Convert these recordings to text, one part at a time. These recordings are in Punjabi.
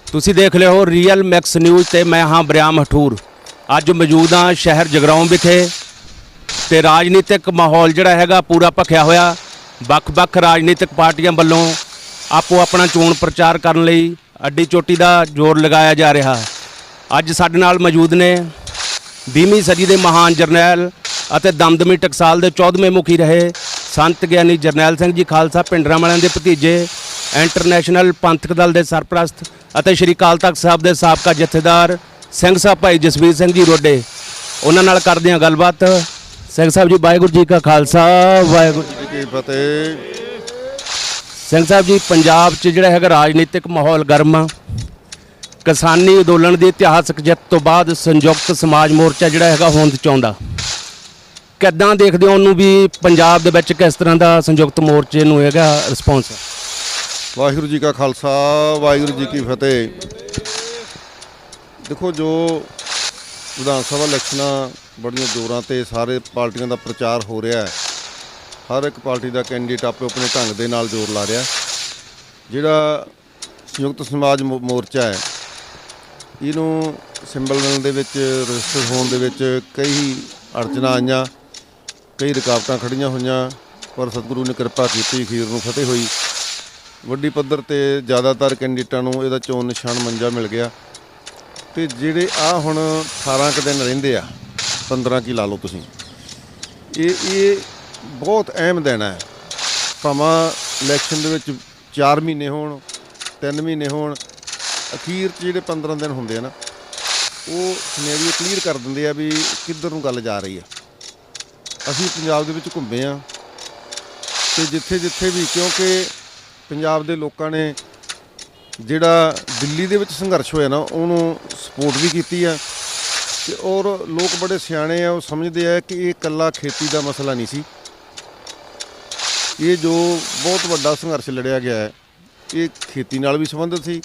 ਤੁਸੀਂ ਦੇਖ ਰਹੇ ਹੋ ਰੀਅਲ ਮੈਕਸ ਨਿਊਜ਼ ਤੇ ਮੈਂ ਹਾਂ ਬਰਿਆਮ ਹਠੂਰ। ਅੱਜ ਮੌਜੂਦ ਹਾਂ ਸ਼ਹਿਰ ਜਗਰਾਉਂ ਵਿਖੇ ਤੇ ਰਾਜਨੀਤਿਕ ਮਾਹੌਲ ਜਿਹੜਾ ਹੈਗਾ ਪੂਰਾ ਭਖਿਆ ਹੋਇਆ। ਵੱਖ-ਵੱਖ ਰਾਜਨੀਤਿਕ ਪਾਰਟੀਆਂ ਵੱਲੋਂ ਆਪੋ ਆਪਣਾ ਚੋਣ ਪ੍ਰਚਾਰ ਕਰਨ ਲਈ ਅੱਡੀ ਚੋਟੀ ਦਾ ਜ਼ੋਰ ਲਗਾਇਆ ਜਾ ਰਿਹਾ। ਅੱਜ ਸਾਡੇ ਨਾਲ ਮੌਜੂਦ ਨੇ 20ਵੀਂ ਸਦੀ ਦੇ ਮਹਾਨ ਜਰਨੈਲ ਅਤੇ ਦਮਦਮੀ ਟਕਸਾਲ ਦੇ 14ਵੇਂ ਮੁਖੀ ਰਹੇ ਸੰਤ ਗਿਆਨੀ ਜਰਨੈਲ ਸਿੰਘ ਜੀ ਖਾਲਸਾ ਭਿੰਡਰਾਂ ਵਾਲਿਆਂ ਦੇ ਭਤੀਜੇ, ਇੰਟਰਨੈਸ਼ਨਲ ਪੰਥਕ ਦਲ ਦੇ ਸਰਪ੍ਰਸਤ ਅਤੇ ਸ਼੍ਰੀ ਅਕਾਲ ਤਖਤ ਸਾਹਿਬ ਦੇ ਸਾਬਕਾ ਜਥੇਦਾਰ ਸਿੰਘ ਸਾਹਿਬ ਭਾਈ ਜਸਵੀਰ ਸਿੰਘ ਜੀ ਰੋਡੇ। ਉਹਨਾਂ ਨਾਲ ਕਰਦੇ ਹਾਂ ਗੱਲਬਾਤ। ਸਿੰਘ ਸਾਹਿਬ ਜੀ ਵਾਹਿਗੁਰੂ ਜੀ ਕਾ ਖਾਲਸਾ ਵਾਹਿਗੁਰੂ ਜੀ ਕੀ ਫਤਿਹ। ਸਿੰਘ ਸਾਹਿਬ ਜੀ, ਪੰਜਾਬ 'ਚ ਜਿਹੜਾ ਹੈਗਾ ਰਾਜਨੀਤਿਕ ਮਾਹੌਲ ਗਰਮ ਆ। ਕਿਸਾਨੀ ਅੰਦੋਲਨ ਦੀ ਇਤਿਹਾਸਕ ਜਿੱਤ ਤੋਂ ਬਾਅਦ ਸੰਯੁਕਤ ਸਮਾਜ ਮੋਰਚਾ ਜਿਹੜਾ ਹੈਗਾ ਹੋਂਦ 'ਚ ਆਉਂਦਾ। ਕਿੱਦਾਂ ਦੇਖਦੇ ਹੋ ਉਹਨੂੰ ਵੀ ਪੰਜਾਬ ਦੇ ਵਿੱਚ ਕਿਸ ਤਰ੍ਹਾਂ ਦਾ ਸੰਯੁਕਤ ਮੋਰਚੇ ਨੂੰ ਹੈਗਾ ਰਿਸਪੌਂਸ? ਵਾਹਿਗੁਰੂ ਜੀ ਕਾ ਖਾਲਸਾ ਵਾਹਿਗੁਰੂ ਜੀ ਕੀ ਫਤਿਹ। ਦੇਖੋ, ਜੋ ਵਿਧਾਨ ਸਭਾ ਇਲੈਕਸ਼ਨਾਂ ਬੜੀਆਂ ਜ਼ੋਰਾਂ 'ਤੇ ਸਾਰੇ ਪਾਰਟੀਆਂ ਦਾ ਪ੍ਰਚਾਰ ਹੋ ਰਿਹਾ ਹੈ। ਹਰ ਇੱਕ ਪਾਰਟੀ ਦਾ ਕੈਂਡੀਡੇਟ ਆਪੋ ਆਪਣੇ ਢੰਗ ਦੇ ਨਾਲ ਜ਼ੋਰ ਲਾ ਰਿਹਾ। ਜਿਹੜਾ ਸੰਯੁਕਤ ਸਮਾਜ ਮੋਰਚਾ ਹੈ, ਇਹਨੂੰ ਸਿੰਬਲ ਮਿਲਣ ਦੇ ਵਿੱਚ, ਰਜਿਸਟਰ ਹੋਣ ਦੇ ਵਿੱਚ ਕਈ ਅੜਚਨਾਂ ਆਈਆਂ, ਕਈ ਰੁਕਾਵਟਾਂ ਖੜੀਆਂ ਹੋਈਆਂ, ਪਰ ਸਤਿਗੁਰੂ ਨੇ ਕਿਰਪਾ ਕੀਤੀ, ਅਖੀਰ ਨੂੰ ਫਤਿਹ ਹੋਈ। ਵੱਡੀ ਪੱਧਰ 'ਤੇ ਜ਼ਿਆਦਾਤਰ ਕੈਂਡੀਡੇਟਾਂ ਨੂੰ ਇਹਦਾ ਚੋਣ ਨਿਸ਼ਾਨ ਮੰਜਾ ਮਿਲ ਗਿਆ। ਅਤੇ ਜਿਹੜੇ ਹੁਣ 18 ਕੁ ਦਿਨ ਰਹਿੰਦੇ ਆ, 15 ਕੀ ਲਾ ਲਓ ਤੁਸੀਂ, ਇਹ ਬਹੁਤ ਅਹਿਮ ਦਿਨ ਹੈ। ਭਾਵੇਂ ਇਲੈਕਸ਼ਨ ਦੇ ਵਿੱਚ 4 ਮਹੀਨੇ ਹੋਣ, 3 ਮਹੀਨੇ ਹੋਣ, ਅਖੀਰ 'ਚ ਜਿਹੜੇ 15 ਦਿਨ ਹੁੰਦੇ ਆ ਨਾ, ਉਹ ਸਿਨੈਰੀਓ ਕਲੀਅਰ ਕਰ ਦਿੰਦੇ ਆ ਵੀ ਕਿੱਧਰ ਨੂੰ ਗੱਲ ਜਾ ਰਹੀ ਆ। ਅਸੀਂ ਪੰਜਾਬ ਦੇ ਵਿੱਚ ਘੁੰਮੇ ਹਾਂ ਅਤੇ ਜਿੱਥੇ ਜਿੱਥੇ ਵੀ, ਕਿਉਂਕਿ ਪੰਜਾਬ ਦੇ ਲੋਕਾਂ ਨੇ ਜਿਹੜਾ ਦਿੱਲੀ ਦੇ ਵਿੱਚ ਸੰਘਰਸ਼ ਹੋਇਆ ਨਾ, ਉਹਨੂੰ ਸਪੋਰਟ ਵੀ ਕੀਤੀ ਆ। ਅਤੇ ਔਰ ਲੋਕ ਬੜੇ ਸਿਆਣੇ ਆ, ਉਹ ਸਮਝਦੇ ਆ ਕਿ ਇਹ ਇਕੱਲਾ ਖੇਤੀ ਦਾ ਮਸਲਾ ਨਹੀਂ ਸੀ। ਇਹ ਜੋ ਬਹੁਤ ਵੱਡਾ ਸੰਘਰਸ਼ ਲੜਿਆ ਗਿਆ ਹੈ, ਇਹ ਖੇਤੀ ਨਾਲ ਵੀ ਸੰਬੰਧਿਤ ਸੀ,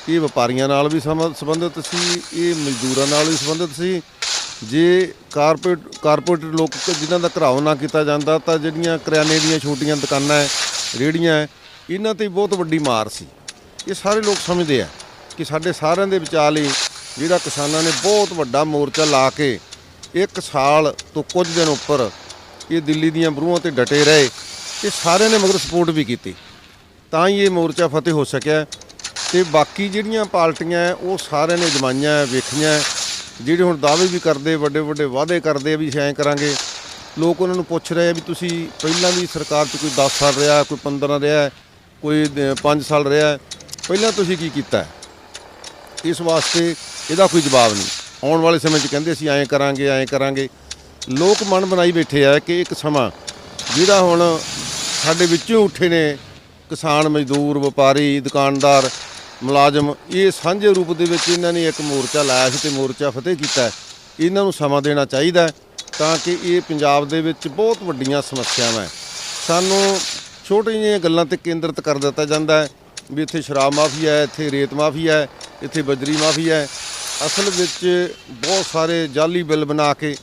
ਇਹ ਵਪਾਰੀਆਂ ਨਾਲ ਵੀ ਸੰਬੰਧਿਤ ਸੀ, ਇਹ ਮਜ਼ਦੂਰਾਂ ਨਾਲ ਵੀ ਸੰਬੰਧਿਤ ਸੀ। ਜੇ ਕਾਰਪੋਰੇਟ ਲੋਕ ਜਿਨ੍ਹਾਂ ਦਾ ਘਰਾਓ ਨਾ ਕੀਤਾ ਜਾਂਦਾ, ਤਾਂ ਜਿਹੜੀਆਂ ਕਰਿਆਨੇ ਦੀਆਂ ਛੋਟੀਆਂ ਦੁਕਾਨਾਂ ਹੈ, ਰੇਹੜੀਆਂ ਹੈ, ਇਹਨਾਂ 'ਤੇ ਬਹੁਤ ਵੱਡੀ ਮਾਰ ਸੀ। ਇਹ ਸਾਰੇ ਲੋਕ ਸਮਝਦੇ ਆ ਕਿ ਸਾਡੇ ਸਾਰਿਆਂ ਦੇ ਵਿਚਾਲੇ ਜਿਹੜਾ ਕਿਸਾਨਾਂ ਨੇ ਬਹੁਤ ਵੱਡਾ ਮੋਰਚਾ ਲਾ ਕੇ 1 ਸਾਲ ਤੋਂ ਕੁਝ ਦਿਨ ਉੱਪਰ ਇਹ ਦਿੱਲੀ ਦੀਆਂ ਬਰੂਹਾਂ 'ਤੇ ਡਟੇ ਰਹੇ, ਇਹ ਸਾਰਿਆਂ ਨੇ ਮਗਰ ਸਪੋਰਟ ਵੀ ਕੀਤੀ, ਤਾਂ ਹੀ ਇਹ ਮੋਰਚਾ ਫਤਿਹ ਹੋ ਸਕਿਆ। ਅਤੇ ਬਾਕੀ ਜਿਹੜੀਆਂ ਪਾਰਟੀਆਂ ਉਹ ਸਾਰਿਆਂ ਨੇ ਅਜਮਾਈਆਂ, ਵੇਖੀਆਂ। ਜਿਹੜੇ ਹੁਣ ਦਾਅਵੇ ਵੀ ਕਰਦੇ, ਵੱਡੇ ਵੱਡੇ ਵਾਅਦੇ ਕਰਦੇ ਵੀ ਐਂ ਕਰਾਂਗੇ, ਲੋਕ ਉਹਨਾਂ ਨੂੰ ਪੁੱਛ ਰਹੇ ਆ ਵੀ ਤੁਸੀਂ ਪਹਿਲਾਂ ਵੀ ਸਰਕਾਰ 'ਚ ਕੋਈ 10 ਸਾਲ ਰਿਹਾ, ਕੋਈ 15 ਰਿਹਾ, ਕੋਈ 5 ਸਾਲ ਰਿਹਾ, ਪਹਿਲਾਂ ਤੁਸੀਂ ਕੀ ਕੀਤਾ? ਇਸ ਵਾਸਤੇ ਇਹਦਾ ਕੋਈ ਜਵਾਬ ਨਹੀਂ। ਆਉਣ ਵਾਲੇ ਸਮੇਂ 'ਚ ਕਹਿੰਦੇ ਅਸੀਂ ਐਂ ਕਰਾਂਗੇ, ਐਂ ਕਰਾਂਗੇ। ਲੋਕ ਮਨ ਬਣਾਈ ਬੈਠੇ ਆ ਕਿ ਇੱਕ ਸਮਾਂ ਜਿਹੜਾ ਹੁਣ ਸਾਡੇ ਵਿੱਚੋਂ ਉੱਠੇ ਨੇ, ਕਿਸਾਨ, ਮਜ਼ਦੂਰ, ਵਪਾਰੀ, ਦੁਕਾਨਦਾਰ, ਮੁਲਾਜ਼ਮ, ਇਹ ਸਾਂਝੇ ਰੂਪ ਦੇ ਵਿੱਚ ਇਹਨਾਂ ਨੇ ਇੱਕ ਮੋਰਚਾ ਲਾਇਆ ਸੀ ਅਤੇ ਮੋਰਚਾ ਫਤਿਹ ਕੀਤਾ। ਇਹਨਾਂ ਨੂੰ ਸਮਾਂ ਦੇਣਾ ਚਾਹੀਦਾ ਤਾਂ ਕਿ ਇਹ ਪੰਜਾਬ ਦੇ ਵਿੱਚ ਬਹੁਤ ਵੱਡੀਆਂ ਸਮੱਸਿਆਵਾਂ ਹੈ। ਸਾਨੂੰ ਛੋਟੀਆਂ ਜਿਹੀਆਂ ਗੱਲਾਂ 'ਤੇ ਕੇਂਦਰਿਤ ਕਰ ਦਿੱਤਾ ਜਾਂਦਾ ਹੈ ਵੀ ਇੱਥੇ ਸ਼ਰਾਬ ਮਾਫੀਆ ਹੈ, ਇੱਥੇ ਰੇਤ ਮਾਫੀਆ ਹੈ, ਇੱਥੇ ਬਜਰੀ ਮਾਫੀਆ ਹੈ। ਅਸਲ ਵਿੱਚ ਬਹੁਤ ਸਾਰੇ ਜਾਲੀ ਬਿੱਲ ਬਣਾ ਕੇ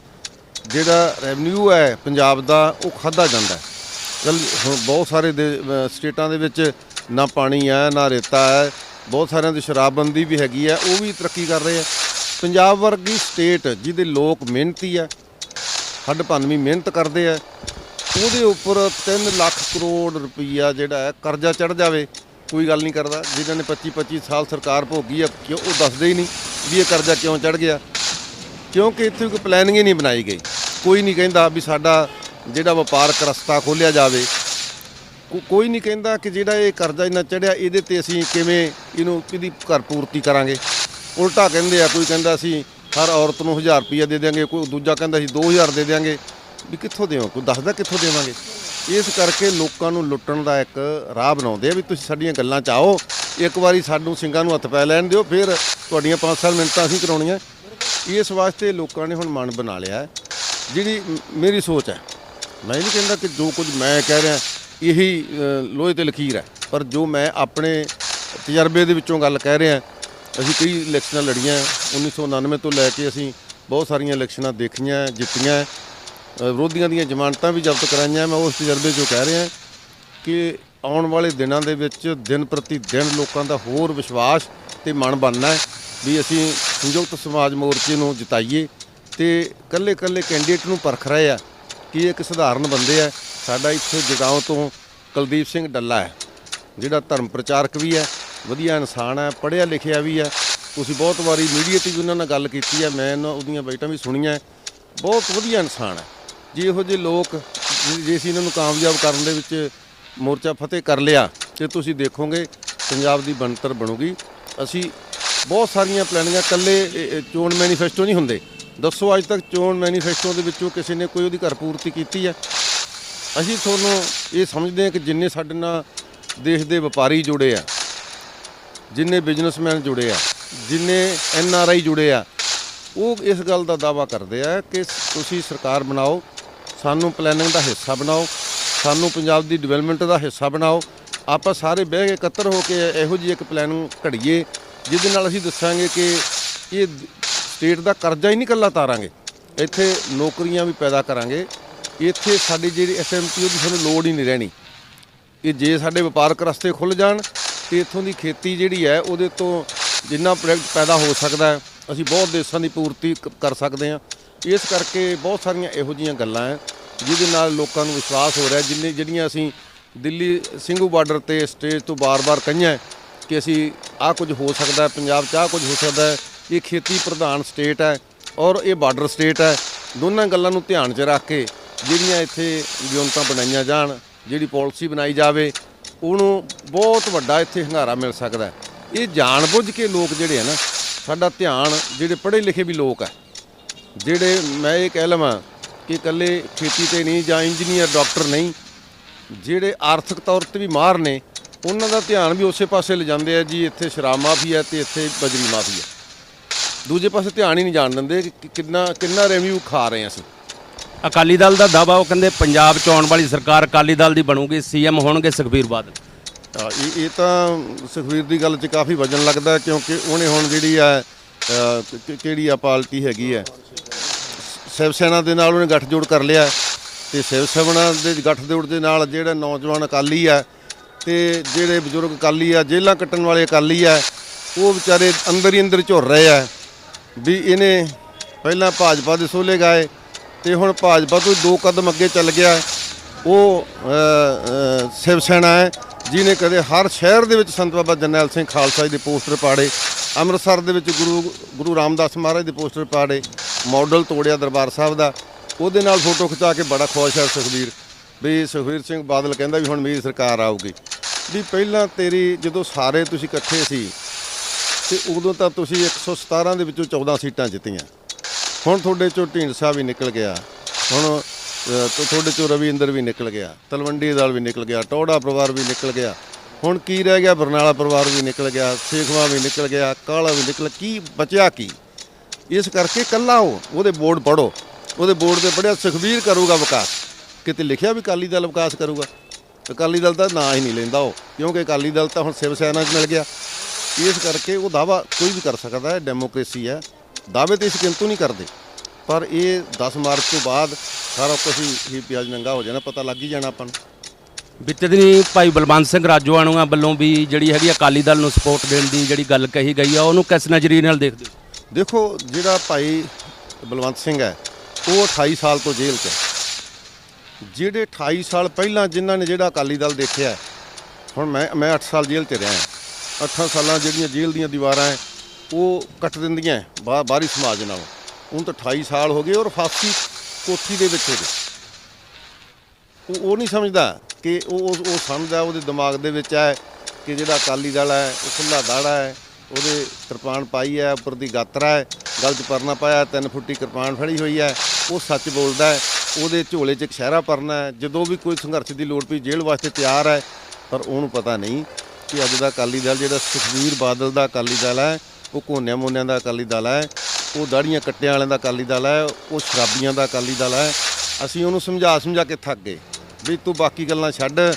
ਜਿਹੜਾ ਰੈਵਨਿਊ ਹੈ ਪੰਜਾਬ ਦਾ, ਉਹ ਖਾਧਾ ਜਾਂਦਾ। ਹੁਣ ਬਹੁਤ ਸਾਰੇ ਸਟੇਟਾਂ ਦੇ ਵਿੱਚ ਨਾ ਪਾਣੀ ਹੈ, ਨਾ ਰੇਤਾ ਹੈ, ਬਹੁਤ ਸਾਰਿਆਂ ਦੀ ਸ਼ਰਾਬਬੰਦੀ ਵੀ ਹੈਗੀ ਹੈ, ਉਹ ਵੀ ਤਰੱਕੀ ਕਰ ਰਹੇ ਆ। ਪੰਜਾਬ ਵਰਗੀ ਸਟੇਟ ਜਿਹਦੇ ਲੋਕ ਮਿਹਨਤੀ ਹੈ, ਹੱਡ ਭੰਨਵੀਂ ਮਿਹਨਤ ਕਰਦੇ ਆ, ਉਹਦੇ ਉੱਪਰ 3 ਲੱਖ ਕਰੋੜ ਰੁਪਈਆ ਜਿਹੜਾ ਹੈ ਕਰਜ਼ਾ ਚੜ੍ਹ ਜਾਵੇ, ਕੋਈ ਗੱਲ ਨਹੀਂ ਕਰਦਾ। ਜਿਨ੍ਹਾਂ ਨੇ 25-25 ਸਾਲ ਸਰਕਾਰ ਭੋਗੀ ਆ, ਕਿਉਂ ਉਹ ਦੱਸਦੇ ਹੀ ਨਹੀਂ ਵੀ ਇਹ ਕਰਜ਼ਾ ਕਿਉਂ ਚੜ੍ਹ ਗਿਆ, ਕਿਉਂਕਿ ਇੱਥੇ ਕੋਈ ਪਲੈਨਿੰਗ ਹੀ ਨਹੀਂ ਬਣਾਈ ਗਈ। ਕੋਈ ਨਹੀਂ ਕਹਿੰਦਾ ਵੀ ਸਾਡਾ ਜਿਹੜਾ ਵਪਾਰਕ ਰਸਤਾ ਖੋਲ੍ਹਿਆ ਜਾਵੇ, ਕੋਈ ਨਹੀਂ ਕਹਿੰਦਾ ਕਿ ਜਿਹੜਾ ਇਹ ਕਰਜ਼ਾ ਇੰਨਾ ਚੜ੍ਹਿਆ, ਇਹਦੇ 'ਤੇ ਅਸੀਂ ਕਿਵੇਂ ਇਹਦੀ ਘਰ ਪੂਰਤੀ ਕਰਾਂਗੇ। ਉਲਟਾ ਕਹਿੰਦੇ ਆ, ਕੋਈ ਕਹਿੰਦਾ ਅਸੀਂ ਹਰ ਔਰਤ ਨੂੰ 1000 ਰੁਪਈਆ ਦੇ ਦਿਆਂਗੇ, ਕੋਈ ਦੂਜਾ ਕਹਿੰਦਾ ਅਸੀਂ 2000 ਦੇ ਦਿਆਂਗੇ। ਵੀ ਕਿੱਥੋਂ ਦੇਵਾਂ? ਕੋਈ ਦੱਸਦਾ ਕਿੱਥੋਂ ਦੇਵਾਂਗੇ? ਇਸ ਕਰਕੇ ਲੋਕਾਂ ਨੂੰ ਲੁੱਟਣ ਦਾ ਇੱਕ ਰਾਹ ਬਣਾਉਂਦੇ ਆ ਵੀ ਤੁਸੀਂ ਸਾਡੀਆਂ ਗੱਲਾਂ 'ਚ ਆਓ, ਇੱਕ ਵਾਰੀ ਸਾਨੂੰ ਸਿੰਘਾਂ ਨੂੰ ਹੱਥ ਪੈ ਲੈਣ ਦਿਓ, ਫਿਰ ਤੁਹਾਡੀਆਂ 5 ਸਾਲ ਮਿੰਟਾਂ ਅਸੀਂ ਕਰਾਉਣੀਆਂ। ਇਸ ਵਾਸਤੇ ਲੋਕਾਂ ਨੇ ਹੁਣ ਮਨ ਬਣਾ ਲਿਆ। ਜਿਹੜੀ ਮੇਰੀ ਸੋਚ ਹੈ, ਮੈਂ ਨਹੀਂ ਕਹਿੰਦਾ ਕਿ ਜੋ ਕੁਝ ਮੈਂ ਕਹਿ ਰਿਹਾ ਇਹੀ ਲੋਹੇ 'ਤੇ ਲਕੀਰ ਹੈ, ਪਰ ਜੋ ਮੈਂ ਆਪਣੇ ਤਜਰਬੇ ਦੇ ਵਿੱਚੋਂ ਗੱਲ ਕਹਿ ਰਿਹਾ। ਅਸੀਂ ਕਈ ਇਲੈਕਸ਼ਨਾਂ ਲੜੀਆਂ, 1999 ਤੋਂ ਲੈ ਕੇ ਅਸੀਂ ਬਹੁਤ ਸਾਰੀਆਂ ਇਲੈਕਸ਼ਨਾਂ ਦੇਖੀਆਂ, ਜਿੱਤੀਆਂ, ਵਿਰੋਧੀਆਂ ਦੀਆਂ ਜ਼ਮਾਨਤਾਂ ਵੀ ਜ਼ਬਤ ਕਰਾਈਆਂ। ਮੈਂ ਉਸ ਤਜਰਬੇ 'ਚੋਂ ਕਹਿ ਰਿਹਾ ਕਿ ਆਉਣ ਵਾਲੇ ਦਿਨਾਂ ਦੇ ਵਿੱਚ ਦਿਨ ਪ੍ਰਤੀ ਦਿਨ ਲੋਕਾਂ ਦਾ ਹੋਰ ਵਿਸ਼ਵਾਸ ਤੇ ਮਨ ਬਣਨਾ ਹੈ ਵੀ ਅਸੀਂ ਸੰਯੁਕਤ ਸਮਾਜ ਮੋਰਚੇ ਨੂੰ ਜਿਤਾਈਏ। ਤੇ ਕੱਲੇ ਕੈਂਡੀਡੇਟ ਨੂੰ ਪਰਖ ਰਹੇ ਆ ਕਿ ਇਹ ਇੱਕ ਸਧਾਰਨ ਬੰਦੇ ਆ। ਸਾਡਾ ਇੱਥੇ ਜਗਾਉਂ ਤੋਂ ਕੁਲਦੀਪ ਸਿੰਘ ਡੱਲਾ ਹੈ, ਜਿਹੜਾ ਧਰਮ ਪ੍ਰਚਾਰਕ ਵੀ ਹੈ, ਵਧੀਆ ਇਨਸਾਨ ਹੈ, ਪੜ੍ਹਿਆ ਲਿਖਿਆ ਵੀ ਹੈ। ਤੁਸੀਂ ਬਹੁਤ ਵਾਰੀ ਮੀਡੀਆ 'ਤੇ ਵੀ ਉਹਨਾਂ ਨਾਲ ਗੱਲ ਕੀਤੀ ਹੈ, ਮੈਂ ਉਹਦੀਆਂ ਬਾਈਟਾਂ ਵੀ ਸੁਣੀਆਂ। ਬਹੁਤ ਵਧੀਆ ਇਨਸਾਨ ਹੈ ਜੀ। ਇਹੋ ਜਿਹੇ ਲੋਕ ਜੇ ਅਸੀਂ ਇਹਨਾਂ ਨੂੰ ਕਾਮਯਾਬ ਕਰਨ ਦੇ ਵਿੱਚ ਮੋਰਚਾ ਫਤਿਹ ਕਰ ਲਿਆ ਤੇ ਤੁਸੀਂ ਦੇਖੋਗੇ ਪੰਜਾਬ ਦੀ ਬਣਤਰ ਬਣੂਗੀ। ਅਸੀਂ ਬਹੁਤ ਸਾਰੀਆਂ ਪਲੈਨਿੰਗਾਂ, ਇਕੱਲੇ ਚੋਣ ਮੈਨੀਫੈਸਟੋ ਨਹੀਂ ਹੁੰਦੇ। ਦੱਸੋ ਅੱਜ ਤੱਕ ਚੋਣ ਮੈਨੀਫੈਸਟੋ ਦੇ ਵਿੱਚੋਂ ਕਿਸੇ ਨੇ ਕੋਈ ਉਹਦੀ ਘਰ ਪੂਰਤੀ ਕੀਤੀ ਹੈ? ਅਸੀਂ ਤੁਹਾਨੂੰ ਇਹ ਸਮਝਦੇ ਹਾਂ ਕਿ ਜਿੰਨੇ ਸਾਡੇ ਨਾਲ ਦੇਸ਼ ਦੇ ਵਪਾਰੀ ਜੁੜੇ ਆ, ਜਿੰਨੇ ਬਿਜ਼ਨਸਮੈਨ ਜੁੜੇ ਆ, ਜਿੰਨੇ NRI ਜੁੜੇ ਆ, ਉਹ ਇਸ ਗੱਲ ਦਾ ਦਾਅਵਾ ਕਰਦੇ ਆ ਕਿ ਤੁਸੀਂ ਸਰਕਾਰ ਬਣਾਓ, ਸਾਨੂੰ ਪਲੈਨਿੰਗ ਦਾ ਹਿੱਸਾ ਬਣਾਓ, ਸਾਨੂੰ ਪੰਜਾਬ ਦੀ ਡਿਵੈਲਪਮੈਂਟ ਦਾ ਹਿੱਸਾ ਬਣਾਓ। ਆਪਾਂ ਸਾਰੇ ਬਹਿ ਕੇ ਇਕੱਤਰ ਹੋ ਕੇ ਇਹੋ ਜਿਹੀ ਇੱਕ ਪਲੈਨਿੰਗ ਘੜੀਏ ਜਿਹਦੇ ਨਾਲ ਅਸੀਂ ਦੱਸਾਂਗੇ ਕਿ ਇਹ ਸਟੇਟ ਦਾ ਕਰਜ਼ਾ ਹੀ ਨਹੀਂ ਇਕੱਲਾ ਤਾਰਾਂਗੇ, ਇੱਥੇ ਨੌਕਰੀਆਂ ਵੀ ਪੈਦਾ ਕਰਾਂਗੇ। ਇੱਥੇ ਸਾਡੀ ਜਿਹੜੀ SMPO ਦੀ ਸਾਨੂੰ ਲੋੜ ਹੀ ਨਹੀਂ ਰਹਿਣੀ। ਇਹ ਜੇ ਸਾਡੇ ਵਪਾਰਕ ਰਸਤੇ ਖੁੱਲ੍ਹ ਜਾਣ ਤੇ ਇੱਥੋਂ ਦੀ ਖੇਤੀ ਜਿਹੜੀ ਹੈ ਉਹਦੇ ਤੋਂ ਜਿੰਨਾ ਪ੍ਰੋਡਕਟ ਪੈਦਾ ਹੋ ਸਕਦਾ ਹੈ ਅਸੀਂ ਬਹੁਤ ਦੇਸ਼ਾਂ ਦੀ ਪੂਰਤੀ ਕਰ ਸਕਦੇ ਹਾਂ। ਇਸ ਕਰਕੇ ਬਹੁਤ ਸਾਰੀਆਂ ਇਹੋ ਜਿਹੀਆਂ ਗੱਲਾਂ ਹੈ ਜਿਹਦੇ ਨਾਲ ਲੋਕਾਂ ਨੂੰ ਵਿਸ਼ਵਾਸ ਹੋ ਰਿਹਾ। ਜਿਹੜੀਆਂ ਅਸੀਂ ਦਿੱਲੀ ਸਿੰਘੂ ਬਾਰਡਰ ਤੇ ਸਟੇਜ ਤੋਂ ਬਾਰ-ਬਾਰ ਕਹੀਆਂ ਕਿ ਅਸੀਂ ਆਹ ਕੁਝ ਹੋ ਸਕਦਾ, ਪੰਜਾਬ 'ਚ ਆਹ ਕੁਝ ਹੋ ਸਕਦਾ ਹੈ। ਇਹ ਖੇਤੀ ਪ੍ਰਧਾਨ ਸਟੇਟ ਹੈ ਔਰ ਇਹ ਬਾਰਡਰ ਸਟੇਟ ਹੈ। ਦੋਨਾਂ ਗੱਲਾਂ ਨੂੰ ਧਿਆਨ 'ਚ ਰੱਖ ਕੇ ਜਿਹੜੀਆਂ ਇੱਥੇ ਯੂਨਿਟਾਂ ਬਣਾਈਆਂ ਜਾਣ, ਜਿਹੜੀ ਪਾਲਿਸੀ ਬਣਾਈ ਜਾਵੇ, ਉਹਨੂੰ ਬਹੁਤ ਵੱਡਾ ਇੱਥੇ ਹੰਗਾਰਾ ਮਿਲ ਸਕਦਾ। ਇਹ ਜਾਣ ਬੁੱਝ ਕੇ ਲੋਕ ਜਿਹੜੇ ਆ ਨਾ, ਸਾਡਾ ਧਿਆਨ ਜਿਹੜੇ ਪੜ੍ਹੇ ਲਿਖੇ ਵੀ ਲੋਕ ਹੈ, ਜਿਹੜੇ ਮੈਂ ਇਹ ਕਹਿ ਲਵਾਂ ਕਿ ਇਕੱਲੇ ਖੇਤੀ 'ਤੇ ਨਹੀਂ ਜਾਂ ਇੰਜੀਨੀਅਰ ਡਾਕਟਰ ਨਹੀਂ, ਜਿਹੜੇ ਆਰਥਿਕ ਤੌਰ 'ਤੇ ਵੀ ਮਾਹਰ ਨੇ, ਉਹਨਾਂ ਦਾ ਧਿਆਨ ਵੀ ਉਸੇ ਪਾਸੇ ਲਿਜਾਂਦੇ ਆ ਜੀ ਇੱਥੇ ਸ਼ਰਾਬ ਮਾਫੀ ਹੈ ਤੇ ਇੱਥੇ ਬਜਰੀ ਮਾਫੀ ਹੈ। ਦੂਜੇ ਪਾਸੇ ਧਿਆਨ ਹੀ ਨਹੀਂ ਜਾਣ ਦਿੰਦੇ ਕਿ ਕਿੰਨਾ ਰੈਵਨਿਊ ਖਾ ਰਹੇ ਹਾਂ ਅਸੀਂ। ਅਕਾਲੀ ਦਲ ਦਾ ਦਾਅਵਾ, ਉਹ ਕਹਿੰਦੇ ਪੰਜਾਬ 'ਚ ਆਉਣ ਵਾਲੀ ਸਰਕਾਰ ਅਕਾਲੀ ਦਲ ਦੀ ਬਣੂਗੀ, CM ਹੋਣਗੇ ਸੁਖਬੀਰ ਬਾਦਲ। ਇਹ ਤਾਂ ਸੁਖਬੀਰ ਦੀ ਗੱਲ 'ਚ ਕਾਫੀ ਵਜਨ ਲੱਗਦਾ ਕਿਉਂਕਿ ਉਹਨੇ ਹੁਣ ਜਿਹੜੀ ਆ ਕਿਹੜੀ ਆ ਪਾਰਟੀ ਹੈਗੀ ਹੈ ਸ਼ਿਵ ਸੈਨਾ ਦੇ ਨਾਲ ਉਹਨੇ ਗੱਠਜੋੜ ਕਰ ਲਿਆ ਤੇ ਸ਼ਿਵ ਸੈਨਾ ਦੇ ਗੱਠਜੋੜ ਦੇ ਨਾਲ ਜਿਹੜਾ ਨੌਜਵਾਨ ਅਕਾਲੀ ਆ ਤੇ ਜਿਹੜੇ ਬਜ਼ੁਰਗ ਅਕਾਲੀ ਆ, ਜੇਲ੍ਹਾਂ ਕੱਟਣ ਵਾਲੇ ਅਕਾਲੀ ਆ, ਉਹ ਵਿਚਾਰੇ ਅੰਦਰ ਹੀ ਅੰਦਰ ਝੁਰ ਰਹੇ ਆ ਵੀ ਇਹਨੇ ਪਹਿਲਾਂ ਭਾਜਪਾ ਦੇ ਸੋਲੇ ਗਾਏ ਤੇ ਹੁਣ ਭਾਜਪਾ ਤੋਂ 2 ਕਦਮ ਅੱਗੇ ਚੱਲ ਗਿਆ। ਉਹ ਸ਼ਿਵ ਸੈਨਾ ਹੈ ਜਿਹਨੇ ਕਦੇ ਹਰ ਸ਼ਹਿਰ ਦੇ ਵਿੱਚ ਸੰਤ ਬਾਬਾ ਜਰਨੈਲ ਸਿੰਘ ਖਾਲਸਾ ਜੀ ਦੇ ਪੋਸਟਰ ਪਾੜੇ, ਅੰਮ੍ਰਿਤਸਰ ਦੇ ਵਿੱਚ ਗੁਰੂ ਰਾਮਦਾਸ ਮਹਾਰਾਜ ਦੇ ਪੋਸਟਰ ਪਾੜੇ, ਮਾਡਲ ਤੋੜਿਆ ਦਰਬਾਰ ਸਾਹਿਬ ਦਾ। ਉਹਦੇ ਨਾਲ ਫੋਟੋ ਖਿਚਾ ਕੇ ਬੜਾ ਖੁਸ਼ ਹੈ ਸੁਖਬੀਰ ਵੀ ਸੁਖਬੀਰ ਸਿੰਘ ਬਾਦਲ ਕਹਿੰਦਾ ਵੀ ਹੁਣ ਮੇਰੀ ਸਰਕਾਰ ਆਊਗੀ। ਵੀ ਪਹਿਲਾਂ ਤੇਰੀ ਜਦੋਂ ਸਾਰੇ ਤੁਸੀਂ ਇਕੱਠੇ ਸੀ ਤੇ ਉਦੋਂ ਤਾਂ ਤੁਸੀਂ 117 ਦੇ ਵਿੱਚੋਂ 14 ਸੀਟਾਂ ਜਿੱਤੀਆਂ। ਹੁਣ ਤੁਹਾਡੇ ਚੋਂ ਢੀਂਡਸਾ ਵੀ ਨਿਕਲ ਗਿਆ, ਹੁਣ ਤੁਹਾਡੇ ਚੋਂ ਰਵਿੰਦਰ ਵੀ ਨਿਕਲ ਗਿਆ, ਤਲਵੰਡੀ ਦਲ ਵੀ ਨਿਕਲ ਗਿਆ, ਟੌੜਾ ਪਰਿਵਾਰ ਵੀ ਨਿਕਲ ਗਿਆ, ਹੁਣ ਕੀ ਰਹਿ ਗਿਆ? ਬਰਨਾਲਾ ਪਰਿਵਾਰ ਵੀ ਨਿਕਲ ਗਿਆ, ਸੇਖਵਾ ਵੀ ਨਿਕਲ ਗਿਆ, ਕਾਲਾ ਵੀ ਨਿਕਲ, ਕੀ ਬਚਿਆ ਕੀ? ਇਸ ਕਰਕੇ ਇਕੱਲਾ ਉਹਦੇ ਬੋਰਡ ਪੜ੍ਹੋ, ਉਹਦੇ ਬੋਰਡ 'ਤੇ ਪੜ੍ਹਿਆ ਸੁਖਬੀਰ ਕਰੂਗਾ ਵਿਕਾਸ, ਕਿਤੇ ਲਿਖਿਆ ਵੀ ਅਕਾਲੀ ਦਲ ਵਿਕਾਸ ਕਰੂਗਾ? ਅਕਾਲੀ ਦਲ ਦਾ ਨਾਂ ਹੀ ਨਹੀਂ ਲੈਂਦਾ ਉਹ, ਕਿਉਂਕਿ ਅਕਾਲੀ ਦਲ ਤਾਂ ਹੁਣ ਸ਼ਿਵ ਸੈਨਾ 'ਚ ਮਿਲ ਗਿਆ। ਇਸ ਕਰਕੇ ਉਹ ਦਾਅਵਾ ਕੋਈ ਵੀ ਕਰ ਸਕਦਾ ਹੈ, ਡੈਮੋਕ੍ਰੇਸੀ ਹੈ, ਦਾਅਵੇ ਤੇ ਅਸੀਂ ਕਿੰਤੂ ਨਹੀਂ ਕਰਦੇ। ਪਰ ਇਹ 10 ਮਾਰਚ ਤੋਂ ਬਾਅਦ ਸਾਰਾ ਕੁਝ ਹੀ ਪਿਆਜ਼ ਨੰਗਾ ਹੋ ਜਾਣਾ, ਪਤਾ ਲੱਗ ਹੀ ਜਾਣਾ ਆਪਾਂ ਨੂੰ। ਬੀਤੇ ਦਿਨੀ ਭਾਈ ਬਲਵੰਤ ਸਿੰਘ ਰਾਜੋਆਣੂਆਂ ਵੱਲੋਂ ਵੀ ਜਿਹੜੀ ਹੈਗੀ ਅਕਾਲੀ ਦਲ ਨੂੰ ਸਪੋਰਟ ਦੇਣ ਦੀ ਜਿਹੜੀ ਗੱਲ ਕਹੀ ਗਈ ਆ, ਉਹਨੂੰ ਕਿਸ ਨਜ਼ਰੀਏ ਨਾਲ ਦੇਖਦੇ ਹੋ? ਦੇਖੋ, ਜਿਹੜਾ ਭਾਈ ਬਲਵੰਤ ਸਿੰਘ ਹੈ ਉਹ 28 ਸਾਲ ਤੋਂ ਜੇਲ੍ਹ 'ਚ ਹੈ। ਜਿਹੜੇ 28 ਸਾਲ ਪਹਿਲਾਂ ਜਿਨ੍ਹਾਂ ਨੇ ਜਿਹੜਾ ਅਕਾਲੀ ਦਲ ਦੇਖਿਆ, ਹੁਣ ਮੈਂ 8 ਸਾਲ ਜੇਲ੍ਹ 'ਚ ਰਿਹਾ। 8 ਸਾਲਾਂ ਜਿਹੜੀਆਂ ਜੇਲ੍ਹ ਦੀਆਂ ਦੀਵਾਰਾਂ ਹੈ ਉਹ ਕੱਟ ਦਿੰਦੀਆਂ ਬਾਹਰੀ ਸਮਾਜ ਨਾਲੋਂ। ਹੁਣ ਤਾਂ 28 ਸਾਲ ਹੋ ਗਏ ਔਰ ਫਾਂਸੀ ਕੋਠੀ ਦੇ ਵਿੱਚ ਹੋ ਗਏ। ਉਹ ਨਹੀਂ ਸਮਝਦਾ ਕਿ ਉਹ ਸਮਝਦਾ, ਉਹਦੇ ਦਿਮਾਗ ਦੇ ਵਿੱਚ ਹੈ ਕਿ ਜਿਹੜਾ ਅਕਾਲੀ ਦਲ ਹੈ ਉਹ ਖੁੱਲ੍ਹਾ ਦਾੜਾ ਹੈ, ਉਹਦੇ ਕਿਰਪਾਨ ਪਾਈ ਹੈ, ਉੱਪਰ ਦੀ ਗਾਤਰਾ ਹੈ, ਗਲ 'ਚ ਪਰਨਾ ਪਾਇਆ, 3 ਫੁੱਟੀ ਕਿਰਪਾਨ ਫੜੀ ਹੋਈ ਹੈ, ਉਹ ਸੱਚ ਬੋਲਦਾ ਹੈ, ਉਹਦੇ ਝੋਲੇ 'ਚ ਇੱਕ ਸ਼ਹਿਰਾ ਪਰਨਾ ਹੈ। ਜਦੋਂ ਵੀ ਕੋਈ ਸੰਘਰਸ਼ ਦੀ ਲੋੜ ਪਈ ਜੇਲ੍ਹ ਵਾਸਤੇ ਤਿਆਰ ਹੈ। ਪਰ ਉਹਨੂੰ ਪਤਾ ਨਹੀਂ ਕਿ ਅੱਜ ਦਾ ਅਕਾਲੀ ਦਲ ਜਿਹੜਾ ਸੁਖਬੀਰ ਬਾਦਲ ਦਾ ਅਕਾਲੀ ਦਲ ਹੈ, ਉਹ ਘੋਨਿਆਂ ਮੋਨਿਆਂ ਦਾ ਅਕਾਲੀ ਦਲ ਹੈ, ਉਹ ਦਾੜੀਆਂ ਕੱਟਿਆਂ ਵਾਲਿਆਂ ਦਾ ਅਕਾਲੀ ਦਲ ਹੈ, ਉਹ ਸ਼ਰਾਬੀਆਂ ਦਾ ਅਕਾਲੀ ਦਲ ਹੈ। ਅਸੀਂ ਉਹਨੂੰ ਸਮਝਾ ਕੇ ਥੱਕ ਗਏ ਵੀ ਤੂੰ ਬਾਕੀ ਗੱਲਾਂ ਛੱਡ,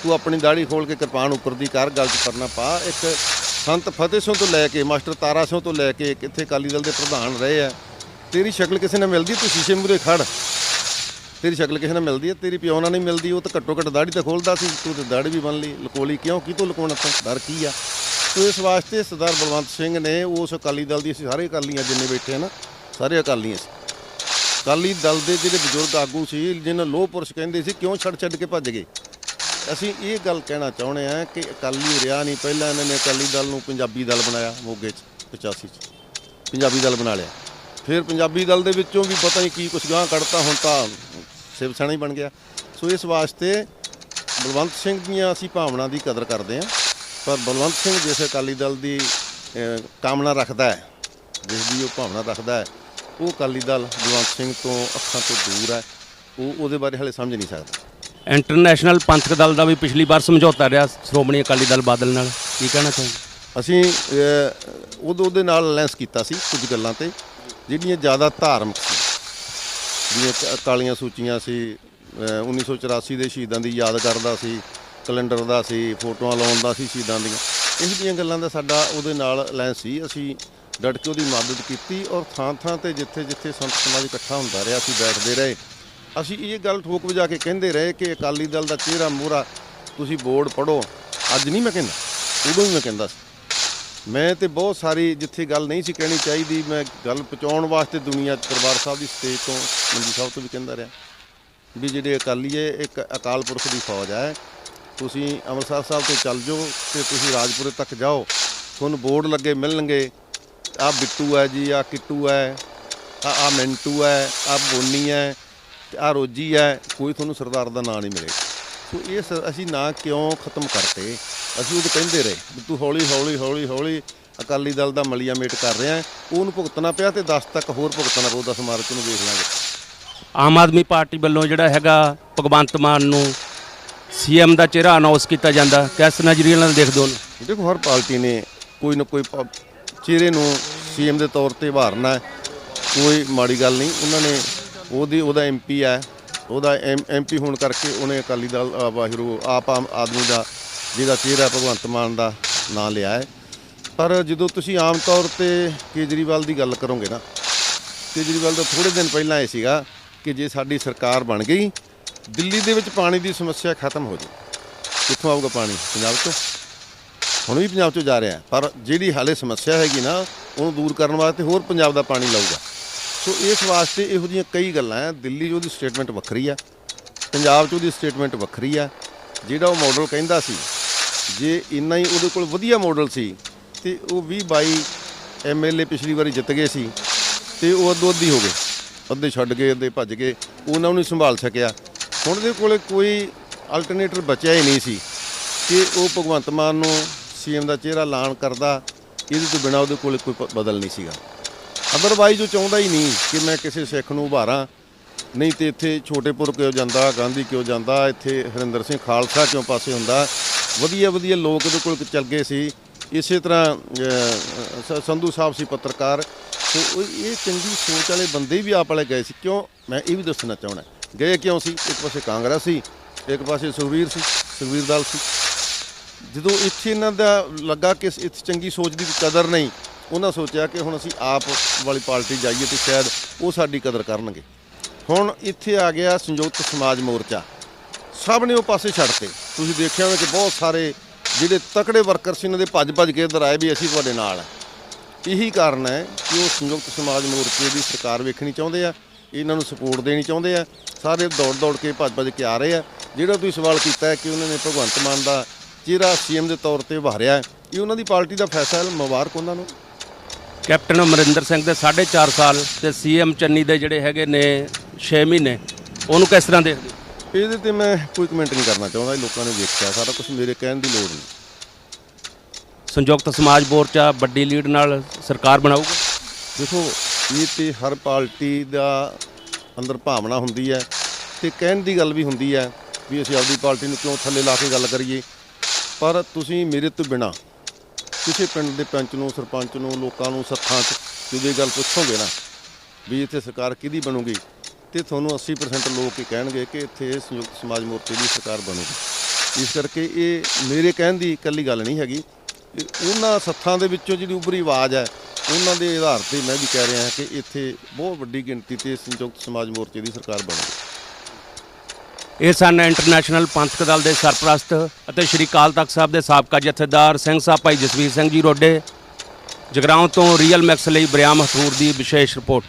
ਤੂੰ ਆਪਣੀ ਦਾੜੀ ਖੋਲ੍ਹ ਕੇ ਕਿਰਪਾਨ ਉੱਪਰ ਦੀ ਕਰ, ਗਲ 'ਚ ਪਰਨਾ ਪਾ। ਇੱਕ ਸੰਤ ਫਤਿਹ ਸਿੰਘ ਤੋਂ ਲੈ ਕੇ ਮਾਸਟਰ ਤਾਰਾ ਸਿੰਘ ਤੋਂ ਲੈ ਕੇ ਕਿੱਥੇ ਅਕਾਲੀ ਦਲ ਦੇ ਪ੍ਰਧਾਨ ਰਹੇ ਆ। ਤੇਰੀ ਸ਼ਕਲ ਕਿਸੇ ਨਾਲ ਮਿਲਦੀ? ਤੂੰ ਸ਼ੀਸ਼ੇ ਮੂਹਰੇ ਖੜ, ਤੇਰੀ ਸ਼ਕਲ ਕਿਸੇ ਨਾਲ ਮਿਲਦੀ ਹੈ? ਤੇਰੀ ਪਿਓ ਨਾਲ ਨਹੀਂ ਮਿਲਦੀ। ਉਹ ਤਾਂ ਘੱਟੋ ਘੱਟ ਦਾੜੀ ਤਾਂ ਖੋਲ੍ਹਦਾ ਸੀ, ਤੂੰ ਤਾਂ ਦਾੜੀ ਵੀ ਬੰਨ ਲਈ। ਲਕੋਲੀ ਕਿਉਂ? ਕਿਤੋਂ ਲੁਕਾਉਣਾ? ਤਾਂ ਡਰ ਕੀ ਆ? ਸੋ ਇਸ ਵਾਸਤੇ ਸਰਦਾਰ ਬਲਵੰਤ ਸਿੰਘ ਨੇ ਉਸ ਅਕਾਲੀ ਦਲ ਦੀ, ਅਸੀਂ ਸਾਰੇ ਅਕਾਲੀਆਂ ਜਿੰਨੇ ਬੈਠੇ ਆ ਨਾ, ਸਾਰੇ ਅਕਾਲੀਆਂ ਸੀ, ਅਕਾਲੀ ਦਲ ਦੇ ਜਿਹੜੇ ਬਜ਼ੁਰਗ ਆਗੂ ਸੀ, ਜਿਹਨਾਂ ਲੋਹ ਪੁਰਸ਼ ਕਹਿੰਦੇ ਸੀ, ਕਿਉਂ ਛੱਡ ਕੇ ਭੱਜ ਗਏ। ਅਸੀਂ ਇਹ ਗੱਲ ਕਹਿਣਾ ਚਾਹੁੰਦੇ ਹਾਂ ਕਿ ਅਕਾਲੀ ਰਿਹਾ ਨਹੀਂ। ਪਹਿਲਾਂ ਇਹਨਾਂ ਨੇ ਅਕਾਲੀ ਦਲ ਨੂੰ ਪੰਜਾਬੀ ਦਲ ਬਣਾਇਆ, ਮੋਗੇ 'ਚ 85 'ਚ ਪੰਜਾਬੀ ਦਲ ਬਣਾ ਲਿਆ। ਫਿਰ ਪੰਜਾਬੀ ਦਲ ਦੇ ਵਿੱਚੋਂ ਵੀ ਪਤਾ ਨਹੀਂ ਕੀ ਕੁਛ ਗਾਂਹ ਕੱਢਤਾ, ਹੁਣ ਤਾਂ ਸ਼ਿਵ ਸੈਨਾ ਹੀ ਬਣ ਗਿਆ। ਸੋ ਇਸ ਵਾਸਤੇ ਬਲਵੰਤ ਸਿੰਘ ਦੀਆਂ ਅਸੀਂ ਭਾਵਨਾ ਦੀ ਕਦਰ ਕਰਦੇ ਹਾਂ, ਪਰ ਬਲਵੰਤ ਸਿੰਘ ਜਿਸ ਅਕਾਲੀ ਦਲ ਦੀ ਕਾਮਨਾ ਰੱਖਦਾ ਹੈ, ਜਿਸ ਦੀ ਉਹ ਭਾਵਨਾ ਰੱਖਦਾ ਹੈ, ਉਹ ਅਕਾਲੀ ਦਲ ਬਲਵੰਤ ਸਿੰਘ ਤੋਂ ਅੱਖਾਂ ਤੋਂ ਦੂਰ ਹੈ। ਉਹਦੇ ਬਾਰੇ ਹਾਲੇ ਸਮਝ ਨਹੀਂ ਸਕਦਾ। ਇੰਟਰਨੈਸ਼ਨਲ ਪੰਥਕ ਦਲ ਦਾ ਵੀ ਪਿਛਲੀ ਵਾਰ ਸਮਝੌਤਾ ਰਿਹਾ ਸ਼੍ਰੋਮਣੀ ਅਕਾਲੀ ਦਲ ਬਾਦਲ ਨਾਲ, ਕੀ ਕਹਿਣਾ ਚਾਹੁੰਦੇ? ਅਸੀਂ ਉਹਦੇ ਨਾਲ ਅਲਾਇੰਸ ਕੀਤਾ ਸੀ ਕੁਝ ਗੱਲਾਂ ਤੇ ਜਿਹੜੀਆਂ ਜ਼ਿਆਦਾ ਧਾਰਮਿਕ ਸੀ, ਜਿਵੇਂ ਕਾਲੀਆਂ ਸੂਚੀਆਂ ਸੀ, 1984 ਦੇ ਸ਼ਹੀਦਾਂ ਦੀ ਯਾਦ ਕਰਦਾ ਸੀ, ਕੈਲੰਡਰ ਦਾ ਸੀ, ਫੋਟੋਆਂ ਲਾਉਣ ਦਾ ਸੀ ਸ਼ਹੀਦਾਂ ਦੀਆਂ, ਇਹੋ ਜਿਹੀਆਂ ਗੱਲਾਂ ਦਾ ਸਾਡਾ ਉਹਦੇ ਨਾਲ ਅਲਾਇੰਸ ਸੀ। ਅਸੀਂ ਡਟ ਕੇ ਉਹਦੀ ਮਦਦ ਕੀਤੀ ਔਰ ਥਾਂ ਤੇ ਜਿੱਥੇ ਸੰਤ ਸਮਾਜ ਇਕੱਠਾ ਹੁੰਦਾ ਰਿਹਾ ਅਸੀਂ ਬੈਠਦੇ ਰਹੇ। ਅਸੀਂ ਇਹ ਗੱਲ ਠੋਕ ਵਜਾ ਕੇ ਕਹਿੰਦੇ ਰਹੇ ਕਿ ਅਕਾਲੀ ਦਲ ਦਾ ਚਿਹਰਾ ਮੂਹਰਾ ਤੁਸੀਂ ਬੋਰਡ ਪੜ੍ਹੋ। ਅੱਜ ਨਹੀਂ ਮੈਂ ਕਹਿੰਦਾ, ਉਦੋਂ ਵੀ ਮੈਂ ਕਹਿੰਦਾ ਸੀ। ਮੈਂ ਤੇ ਬਹੁਤ ਸਾਰੀ ਜਿੱਥੇ ਗੱਲ ਨਹੀਂ ਸੀ ਕਹਿਣੀ ਚਾਹੀਦੀ, ਮੈਂ ਗੱਲ ਪਹੁੰਚਾਉਣ ਵਾਸਤੇ ਦੁਨੀਆ 'ਚ ਦਰਬਾਰ ਸਾਹਿਬ ਦੀ ਸਟੇਜ ਤੋਂ, ਮੰਜੀ ਸਾਹਿਬ ਤੋਂ ਵੀ ਕਹਿੰਦਾ ਰਿਹਾ ਵੀ ਜਿਹੜੇ ਅਕਾਲੀ ਹੈ ਇੱਕ ਅਕਾਲ ਪੁਰਖ ਦੀ ਫੌਜ ਹੈ। ਤੁਸੀਂ ਅੰਮ੍ਰਿਤਸਰ ਸਾਹਿਬ ਤੋਂ ਚੱਲ ਜਾਓ ਤੇ ਤੁਸੀਂ ਰਾਜਪੁਰੇ ਤੱਕ ਜਾਓ, ਤੁਹਾਨੂੰ ਬੋਰਡ ਲੱਗੇ ਮਿਲਣਗੇ, ਆਹ ਬਿੱਟੂ ਹੈ ਜੀ, ਆਹ ਕਿੱਟੂ ਹੈ, ਆਹ ਮਿੰਟੂ ਹੈ, ਆਹ ਬੋਨੀ ਹੈ, ਆਹ ਰੋਜੀ ਹੈ, ਕੋਈ ਤੁਹਾਨੂੰ ਸਰਦਾਰ ਦਾ ਨਾਂ ਨਹੀਂ ਮਿਲੇਗਾ। ਸੋ ਇਹ ਅਸੀਂ ਨਾਂ ਕਿਉਂ ਖਤਮ ਕਰਤੇ? ਅਸੀਂ ਉਹ ਕਹਿੰਦੇ ਰਹੇ ਵੀ ਤੂੰ ਹੌਲੀ ਅਕਾਲੀ ਦਲ ਦਾ ਮਲੀਆ ਮੇਟ ਕਰ ਰਿਹਾ, ਉਹਨੂੰ ਭੁਗਤਣਾ ਪਿਆ ਤੇ 10 ਤੱਕ ਹੋਰ ਭੁਗਤਣਾ ਪਊ, 10 ਮਾਰਚ ਨੂੰ ਵੇਖ ਲਾਂਗੇ। ਆਮ ਆਦਮੀ ਪਾਰਟੀ ਵੱਲੋਂ ਜਿਹੜਾ ਹੈਗਾ ਭਗਵੰਤ ਮਾਨ ਨੂੰ ਸੀਐਮ ਦਾ ਚਿਹਰਾ ਅਨਾਉਂਸ ਕੀਤਾ ਜਾਂਦਾ, ਕਿਸ ਨਜ਼ਰੀਏ ਨਾਲ ਦੇਖਦੇ ਹੋ? ਦੇਖੋ, ਹਰ ਪਾਰਟੀ ਨੇ ਕੋਈ ਨਾ ਕੋਈ ਚਿਹਰੇ ਨੂੰ ਸੀਐਮ ਦੇ ਤੌਰ ਤੇ ਉਭਾਰਨਾ, ਕੋਈ ਮਾੜੀ ਗੱਲ ਨਹੀਂ। ਉਹਨਾਂ ਨੇ ਉਹਦਾ ਐਮਪੀ ਹੈ, ਉਹਦਾ ਐਮਪੀ ਹੋਣ ਕਰਕੇ ਉਹਨੇ ਅਕਾਲੀ ਦਲ ਆਪ ਆਦਮੀ ਦਾ ਜਿਹਦਾ ਚਿਹਰਾ ਭਗਵੰਤ ਮਾਨ ਦਾ ਨਾਂ ਲਿਆ ਹੈ। ਪਰ ਜਦੋਂ ਤੁਸੀਂ ਆਮ ਤੌਰ ਤੇ ਕੇਜਰੀਵਾਲ ਦੀ ਗੱਲ ਕਰੋਗੇ ਨਾ, ਕੇਜਰੀਵਾਲ ਦਾ ਥੋੜ੍ਹੇ ਦਿਨ ਪਹਿਲਾਂ ਇਹ ਸੀਗਾ ਕਿ ਜੇ ਸਾਡੀ ਸਰਕਾਰ ਬਣ ਗਈ, ਦਿੱਲੀ ਦੇ ਵਿੱਚ ਪਾਣੀ ਦੀ ਸਮੱਸਿਆ ਖਤਮ ਹੋ ਜਾਊ। ਕਿੱਥੋਂ ਆਊਗਾ ਪਾਣੀ? ਪੰਜਾਬ 'ਚੋਂ। ਹੁਣ ਵੀ ਪੰਜਾਬ 'ਚੋਂ ਜਾ ਰਿਹਾ, ਪਰ ਜਿਹੜੀ ਹਾਲੇ ਸਮੱਸਿਆ ਹੈਗੀ ਨਾ, ਉਹਨੂੰ ਦੂਰ ਕਰਨ ਵਾਸਤੇ ਹੋਰ ਪੰਜਾਬ ਦਾ ਪਾਣੀ ਲਾਊਗਾ। ਸੋ ਇਸ ਵਾਸਤੇ ਇਹੋ ਜਿਹੀਆਂ ਕਈ ਗੱਲਾਂ ਹੈ। ਦਿੱਲੀ 'ਚ ਉਹਦੀ ਸਟੇਟਮੈਂਟ ਵੱਖਰੀ ਆ, ਪੰਜਾਬ 'ਚ ਉਹਦੀ ਸਟੇਟਮੈਂਟ ਵੱਖਰੀ ਆ। ਜਿਹੜਾ ਉਹ ਮਾਡਲ ਕਹਿੰਦਾ ਸੀ, ਜੇ ਇੰਨਾ ਹੀ ਉਹਦੇ ਕੋਲ ਵਧੀਆ ਮਾਡਲ ਸੀ ਤੇ ਉਹ 20-22 MLA ਪਿਛਲੀ ਵਾਰੀ ਜਿੱਤ ਗਏ ਸੀ ਤੇ ਉਹ ਅੱਧੋ-ਅੱਧੀ ਹੋ ਗਏ, ਅੱਧੇ ਛੱਡ ਗਏ, ਅੱਧੇ ਭੱਜ ਗਏ, ਉਹਨਾਂ ਨੂੰ ਨਹੀਂ ਸੰਭਾਲ ਸਕਿਆ। ਹੁਣ ਦੇ ਕੋਲ ਕੋਈ ਅਲਟਰਨੇਟਿਵ ਬਚਿਆ ਹੀ ਨਹੀਂ ਸੀ ਕਿ ਉਹ ਭਗਵੰਤ ਮਾਨ ਨੂੰ ਸੀਐਮ ਦਾ ਚਿਹਰਾ ਐਲਾਨ ਕਰਦਾ। ਇਹਦੇ ਤੋਂ ਬਿਨਾਂ ਉਹਦੇ ਕੋਲ ਕੋਈ ਬਦਲ ਨਹੀਂ ਸੀਗਾ। ਅਦਰਵਾਈਜ਼ ਉਹ ਚਾਹੁੰਦਾ ਹੀ ਨਹੀਂ ਕਿ ਮੈਂ ਕਿਸੇ ਸਿੱਖ ਨੂੰ ਉਭਾਰਾਂ, ਨਹੀਂ ਤੇ ਇੱਥੇ ਛੋਟੇਪੁਰ ਕਿਉਂ ਜਾਂਦਾ, ਗਾਂਧੀ ਕਿਉਂ ਜਾਂਦਾ, ਇੱਥੇ ਹਰਿੰਦਰ ਸਿੰਘ ਖਾਲਸਾ ਕਿਉਂ ਪਾਸੇ ਹੁੰਦਾ। ਵਧੀਆ ਲੋਕ ਇਹਦੇ ਕੋਲ ਚੱਲ ਗਏ ਸੀ। ਇਸੇ ਤਰ੍ਹਾਂ ਸੰਧੂ ਸਾਹਿਬ ਸੀ ਪੱਤਰਕਾਰ, ਸੋ ਇਹ ਚੰਗੀ ਸੋਚ ਵਾਲੇ ਬੰਦੇ ਵੀ ਆਪ ਵਾਲੇ ਗਏ ਸੀ। ਕਿਉਂ? ਮੈਂ ਇਹ ਵੀ ਦੱਸਣਾ ਚਾਹੁੰਦਾ ਗਏ ਕਿਉਂ ਸੀ। ਇੱਕ ਪਾਸੇ ਕਾਂਗਰਸ ਸੀ, ਇੱਕ ਪਾਸੇ ਸੁਖਬੀਰ ਦਲ ਸੀ। ਜਦੋਂ ਇੱਥੇ ਇਹਨਾਂ ਦਾ ਲੱਗਾ ਕਿ ਇੱਥੇ ਚੰਗੀ ਸੋਚ ਦੀ ਕਦਰ ਨਹੀਂ, ਉਹਨਾਂ ਸੋਚਿਆ ਕਿ ਹੁਣ ਅਸੀਂ ਆਪ ਵਾਲੀ ਪਾਰਟੀ ਜਾਈਏ ਤੇ ਸ਼ਾਇਦ ਉਹ ਸਾਡੀ ਕਦਰ ਕਰਨਗੇ। ਹੁਣ ਇੱਥੇ ਆ ਗਿਆ ਸੰਯੁਕਤ ਸਮਾਜ ਮੋਰਚਾ, ਸਭ ਨੇ ਉਹ ਪਾਸੇ ਛੱਡਤੇ। ਤੁਸੀਂ ਦੇਖਿਆ ਹੋਵੇ ਕਿ ਬਹੁਤ ਸਾਰੇ ਜਿਹੜੇ ਤਕੜੇ ਵਰਕਰ ਸੀ, ਇਹਨਾਂ ਦੇ ਭੱਜ ਕੇ ਇੱਧਰ ਆਏ ਵੀ ਅਸੀਂ ਤੁਹਾਡੇ ਨਾਲ ਹਾਂ। ਇਹੀ ਕਾਰਨ ਹੈ ਕਿ ਉਹ ਸੰਯੁਕਤ ਸਮਾਜ ਮੋਰਚੇ ਦੀ ਸਰਕਾਰ ਵੇਖਣੀ ਚਾਹੁੰਦੇ ਆ, ਇਹਨਾਂ ਨੂੰ ਸਪੋਰਟ ਦੇਣੀ ਚਾਹੁੰਦੇ ਆ। ਸਾਰੇ ਦੌੜ ਕੇ ਭੱਜ ਕੇ ਆ ਰਹੇ ਆ। ਜਿਹੜਾ ਤੁਸੀਂ ਸਵਾਲ ਕੀਤਾ ਹੈ ਕਿ ਉਹਨਾਂ ਨੇ ਭਗਵੰਤ ਮਾਨ ਦਾ ਚਿਹਰਾ ਸੀਐਮ ਦੇ ਤੌਰ ਤੇ ਉਭਾਰਿਆ, ਇਹ ਉਹਨਾਂ ਦੀ ਪਾਰਟੀ ਦਾ ਫੈਸਲਾ ਹੈ, ਮੁਬਾਰਕ ਉਹਨਾਂ ਨੂੰ। ਕੈਪਟਨ ਅਮਰਿੰਦਰ ਸਿੰਘ ਦੇ 4.5 ਸਾਲ ਤੇ ਸੀਐਮ ਚੰਨੀ ਦੇ ਜਿਹੜੇ ਹੈਗੇ ਨੇ 6 ਮਹੀਨੇ, ਉਹਨੂੰ ਕਿਸ ਤਰ੍ਹਾਂ ਦੇਖਦੇ? ਇਹਦੇ ਤੇ ਮੈਂ ਕੋਈ ਕਮੈਂਟ ਨਹੀਂ ਕਰਨਾ ਚਾਹੁੰਦਾ। ਲੋਕਾਂ ਨੇ ਵੇਖਿਆ ਸਾਰਾ ਕੁਝ, ਮੇਰੇ ਕਹਿਣ ਦੀ ਲੋੜ ਨਹੀਂ। ਸੰਯੁਕਤ ਸਮਾਜ ਮੋਰਚਾ ਵੱਡੀ ਲੀਡ ਨਾਲ ਸਰਕਾਰ ਬਣਾਊਗਾ। ਦੇਖੋ, ਇਹ ਤੇ ਹਰ ਪਾਰਟੀ ਦਾ ਅੰਦਰ ਭਾਵਨਾ ਹੁੰਦੀ ਹੈ ਤੇ ਕਹਿਣ ਦੀ ਗੱਲ ਵੀ ਹੁੰਦੀ ਹੈ ਵੀ ਅਸੀਂ ਆਪਦੀ ਪਾਰਟੀ ਨੂੰ ਕਿਉਂ ਥੱਲੇ ਲਾ ਕੇ ਗੱਲ ਕਰੀਏ। ਪਰ ਤੁਸੀਂ ਮੇਰੇ ਤੋਂ ਬਿਨਾਂ ਕਿਸੇ ਪਿੰਡ ਦੇ ਪੰਚ ਨੂੰ, ਸਰਪੰਚ ਨੂੰ, ਲੋਕਾਂ ਨੂੰ ਸੱਥਾਂ 'ਚ ਜਦੋਂ ਇਹ ਗੱਲ ਪੁੱਛੋਗੇ ਨਾ ਵੀ ਇੱਥੇ ਸਰਕਾਰ ਕਿਹਦੀ ਬਣੂਗੀ, ਤੇ ਤੁਹਾਨੂੰ 80% ਲੋਕ ਇਹ ਕਹਿਣਗੇ ਕਿ ਇੱਥੇ ਸੰਯੁਕਤ ਸਮਾਜ ਮੋਰਚੇ ਦੀ ਸਰਕਾਰ ਬਣੂਗੀ। ਇਸ ਕਰਕੇ ਇਹ ਮੇਰੇ ਕਹਿਣ ਦੀ ਇਕੱਲੀ ਗੱਲ ਨਹੀਂ ਹੈਗੀ। ਉਹਨਾਂ ਸੱਥਾਂ ਦੇ ਵਿੱਚੋਂ ਜਿਹੜੀ ਉੱਭਰੀ ਆਵਾਜ਼ ਹੈ, ਉਹਨਾਂ ਦੇ ਆਧਾਰ 'ਤੇ ਮੈਂ ਵੀ ਕਹਿ ਰਿਹਾ ਕਿ ਇੱਥੇ ਬਹੁਤ ਵੱਡੀ ਗਿਣਤੀ 'ਤੇ ਸੰਯੁਕਤ ਸਮਾਜ ਮੋਰਚੇ ਦੀ ਸਰਕਾਰ ਬਣੂਗੀ। ਇਹ ਸਨ ਇੰਟਰਨੈਸ਼ਨਲ ਪੰਥਕ ਦਲ ਦੇ ਸਰਪ੍ਰਸਤ ਅਤੇ ਸ਼੍ਰੀ ਅਕਾਲ ਤਖਤ ਸਾਹਿਬ ਦੇ ਸਾਬਕਾ ਜਥੇਦਾਰ ਸਿੰਘ ਸਾਹਿਬ ਭਾਈ ਜਸਵੀਰ ਸਿੰਘ ਜੀ ਰੋਡੇ। ਜਗਰਾਉਂ ਤੋਂ ਰੀਅਲ ਮੈਕਸ ਲਈ ਬਰਿਆਮ ਹਠੂਰ ਦੀ ਵਿਸ਼ੇਸ਼ ਰਿਪੋਰਟ।